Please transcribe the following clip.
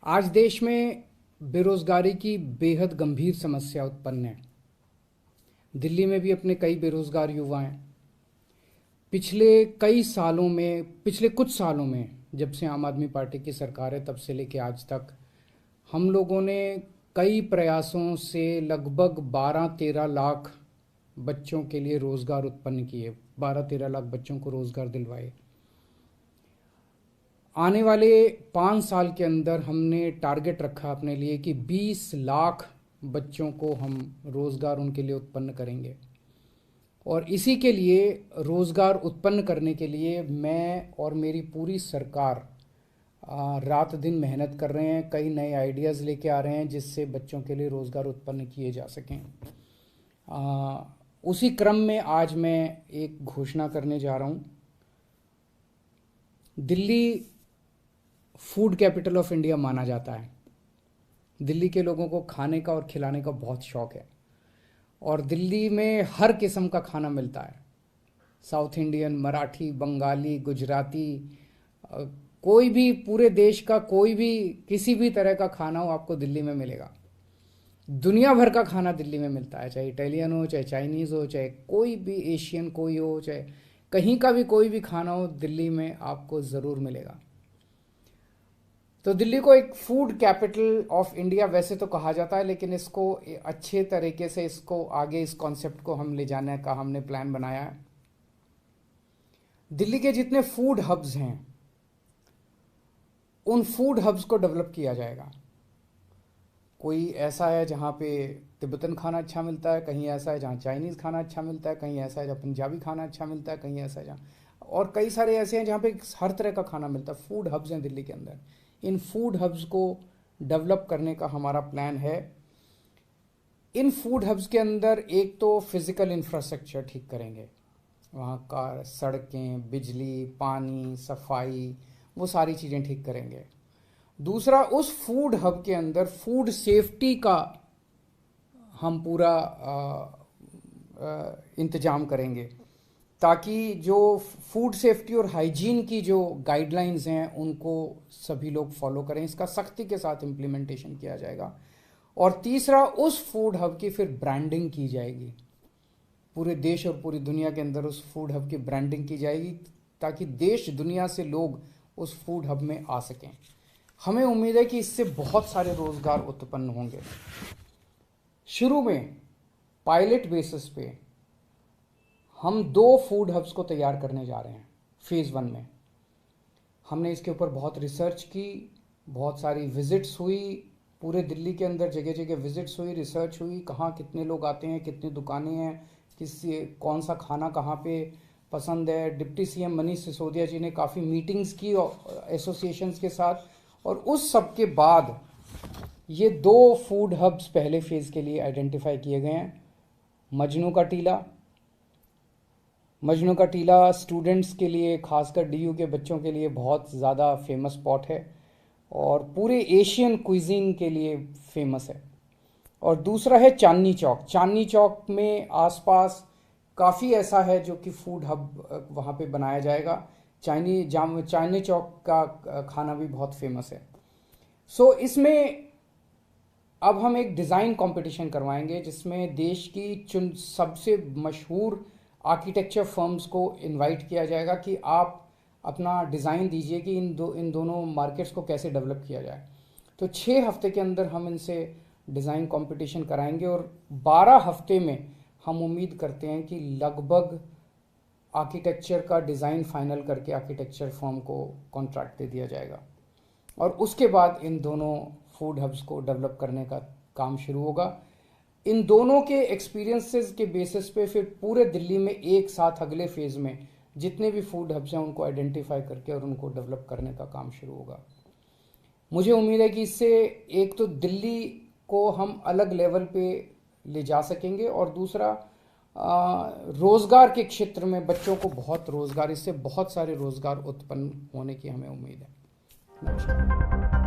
आज देश में बेरोजगारी की बेहद गंभीर समस्या उत्पन्न है। दिल्ली में भी अपने कई बेरोजगार युवा हैं। पिछले कुछ सालों में जब से आम आदमी पार्टी की सरकार है तब से लेके आज तक हम लोगों ने कई प्रयासों से लगभग 12-13 लाख बच्चों के लिए रोजगार उत्पन्न किए, 12-13 लाख बच्चों को रोजगार दिलवाए। आने वाले 5 साल के अंदर हमने टारगेट रखा अपने लिए कि 20 लाख बच्चों को हम रोजगार उनके लिए उत्पन्न करेंगे। और इसी के लिए, रोजगार उत्पन्न करने के लिए मैं और मेरी पूरी सरकार रात दिन मेहनत कर रहे हैं। कई नए आइडियाज़ लेके आ रहे हैं जिससे बच्चों के लिए रोजगार उत्पन्न किए जा सकें। उसी क्रम में आज मैं एक घोषणा करने जा रहा हूँ। Delhi food capital of India माना जाता है। दिल्ली के लोगों को खाने का और खिलाने का बहुत शौक है और दिल्ली में हर किस्म का खाना मिलता है। साउथ इंडियन, मराठी, बंगाली, गुजराती, कोई भी, पूरे देश का कोई भी किसी भी तरह का खाना हो आपको दिल्ली में मिलेगा। दुनिया भर का खाना दिल्ली में मिलता है, चाहे इटालियन हो, चाहे चाइनीज़ हो, चाहे कोई भी एशियन कोई हो, चाहे कहीं का भी कोई भी खाना हो, दिल्ली में आपको ज़रूर मिलेगा। तो दिल्ली को एक फूड कैपिटल ऑफ इंडिया वैसे तो कहा जाता है, लेकिन इसको अच्छे तरीके से इसको आगे, इस कॉन्सेप्ट को हम ले जाने का हमने प्लान बनाया है। दिल्ली के जितने फूड हब्स हैं उन फूड हब्स को डेवलप किया जाएगा। कोई ऐसा है जहाँ पे तिब्बतन खाना अच्छा मिलता है, कहीं ऐसा है जहाँ चाइनीज़ खाना अच्छा मिलता है, कहीं ऐसा है जहाँ पंजाबी खाना अच्छा मिलता है, कहीं ऐसा है जहाँ, और कई सारे ऐसे हैं जहाँ पे हर तरह का खाना मिलता है। फूड हब्स हैं दिल्ली के अंदर। इन फूड हब्स को डेवलप करने का हमारा प्लान है। इन फूड हब्स के अंदर एक तो फिजिकल इंफ्रास्ट्रक्चर ठीक करेंगे, वहाँ का सड़कें, बिजली, पानी, सफाई, वो सारी चीज़ें ठीक करेंगे। दूसरा, उस फूड हब के अंदर फूड सेफ्टी का हम पूरा इंतजाम करेंगे ताकि जो फूड सेफ्टी और हाइजीन की जो गाइडलाइंस हैं उनको सभी लोग फॉलो करें। इसका सख्ती के साथ इम्प्लीमेंटेशन किया जाएगा। और तीसरा, उस फूड हब की फिर ब्रांडिंग की जाएगी। पूरे देश और पूरी दुनिया के अंदर उस फूड हब की ब्रांडिंग की जाएगी ताकि देश दुनिया से लोग उस फूड हब में आ सकें। हमें उम्मीद है कि इससे बहुत सारे रोजगार उत्पन्न होंगे। शुरू में पायलट बेसिस पे हम 2 फूड हब्स को तैयार करने जा रहे हैं। फेज़ 1 में हमने इसके ऊपर बहुत रिसर्च की, बहुत सारी विजिट्स हुई, पूरे दिल्ली के अंदर जगह जगह विजिट्स हुई, रिसर्च हुई, कहाँ कितने लोग आते हैं, कितनी दुकानें हैं, कौन सा खाना कहाँ पे पसंद है। डिप्टी सीएम मनीष सिसोदिया जी ने काफ़ी मीटिंग्स की एसोसिएशंस के साथ, और उस सब के बाद ये 2 फूड हब्स पहले फेज़ के लिए आइडेंटिफाई किए गए हैं। मजनू का टीला स्टूडेंट्स के लिए, खासकर डीयू के बच्चों के लिए बहुत ज़्यादा फेमस स्पॉट है और पूरे एशियन क्विजीन के लिए फेमस है। और दूसरा है चांदनी चौक। चांदनी चौक में आसपास काफ़ी ऐसा है जो कि फूड हब वहाँ पे बनाया जाएगा। चांदनी चौक का खाना भी बहुत फेमस है। सो इसमें अब हम एक डिज़ाइन कंपटीशन करवाएंगे जिसमें देश की सबसे मशहूर आर्किटेक्चर फर्म्स को इनवाइट किया जाएगा कि आप अपना डिज़ाइन दीजिए कि इन दोनों मार्केट्स को कैसे डेवलप किया जाए। तो 6 हफ्ते के अंदर हम इनसे डिज़ाइन कंपटीशन कराएंगे और 12 हफ्ते में हम उम्मीद करते हैं कि लगभग आर्किटेक्चर का डिज़ाइन फाइनल करके आर्किटेक्चर फर्म को कॉन्ट्रैक्ट दे दिया जाएगा और उसके बाद इन दोनों फूड हब्स को डेवलप करने का काम शुरू होगा। इन दोनों के एक्सपीरियंसेस के बेसिस पे फिर पूरे दिल्ली में एक साथ अगले फेज़ में जितने भी फूड हब्स हैं उनको आइडेंटिफाई करके और उनको डेवलप करने का काम शुरू होगा। मुझे उम्मीद है कि इससे एक तो दिल्ली को हम अलग लेवल पे ले जा सकेंगे और दूसरा, रोज़गार के क्षेत्र में बच्चों को बहुत रोज़गार, इससे बहुत सारे रोज़गार उत्पन्न होने की हमें उम्मीद है। नमस्कार।